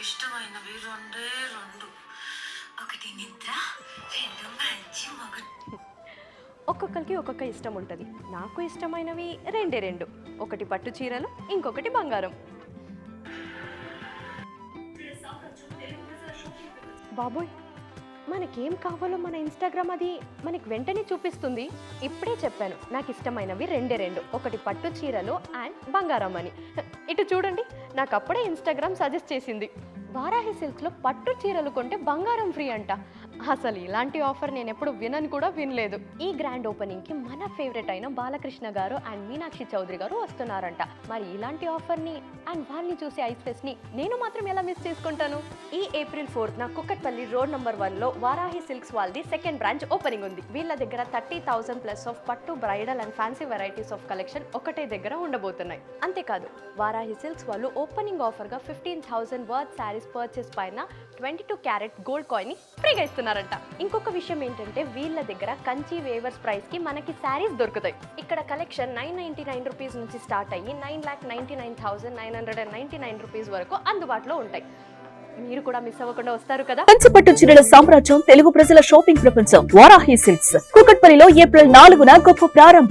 ఇష్టమైనవి రెండే రెండు. ఒకటి నిద్ర, రెండు మంచి మొగుడు. ఒక్కొక్కరికి ఒక్కొక్క ఇష్టం ఉంటుంది. నాకు ఇష్టమైనవి రెండే రెండు. ఒకటి పట్టు చీరలు, ఇంకొకటి బంగారం. బాబోయ్, మనకేం కావాలో మన ఇన్స్టాగ్రామ్ అది మనకి వెంటనే చూపిస్తుంది. ఇప్పుడే చెప్పాను నాకు ఇష్టమైనవి రెండే రెండు. ఒకటి పట్టు చీరలు అండ్ బంగారం అని. ఇటు చూడండి, నాకు అప్పుడే ఇన్స్టాగ్రామ్ సజెస్ట్ చేసింది. వారాహి సిల్క్స్లో పట్టు చీరలు కొంటే బంగారం ఫ్రీ అంట. అసలు ఇలాంటి ఆఫర్ నేను ఎప్పుడు వినలేదు. ఈ గ్రాండ్ ఓపెనింగ్కి మన ఫేవరెట్ అయిన బాలకృష్ణ గారు అండ్ మీనాక్షి చౌదరి గారు వస్తున్నారంట. మరి ఇలాంటి ఆఫర్ని అండ్ వాళ్ళని చూసి ఐస్ ఫెస్ట్ని నేను మాత్రం ఎలా మిస్ చేసుకుంటాను? ఈ April 4th Kukatpally road number 1లో వారాహి సిల్క్స్ వాళ్ళది సెకండ్ బ్రాంచ్ ఓపెనింగ్ ఉంది. వీళ్ళ దగ్గర 30,000 ప్లస్ ఆఫ్ పట్టు, bridal and fancy varieties of collection ఒకటే దగ్గర ఉండబోతున్నాయి. అంతేకాదు, వారాహి సిల్క్స్ వాళ్ళు ఓపెనింగ్ ఆఫర్గా 15,000 వర్త్ శారీస్ పర్చేస్ పైన 22 క్యారెట్ గోల్డ్ కాయిన్ ని ఫ్రీగా ఇస్తున్నారంట. ఇంకొక విషయం ఏంటంటే వీళ్ళ దగ్గర కంచి వేవర్స్ ప్రైస్ కి మనకి శారీస్ దొరుకుతాయి. ఇక్కడ కలెక్షన్ 999 రూపీస్ నుంచి స్టార్ట్ అయ్యి 9,99,999 రూపీస్ వరకు అందుబాటులో ఉంటాయి. మీరు కూడా మిస్ అవ్వకుండా వస్తారు కదా. కంచి పట్టు చీరల సామ్రాజ్యం, తెలుగు ప్రజల షాపింగ్ ప్రపంచం వారాహి సిల్క్స్. కూకట్పల్లిలో April 4న గొప్ప ప్రారంభం.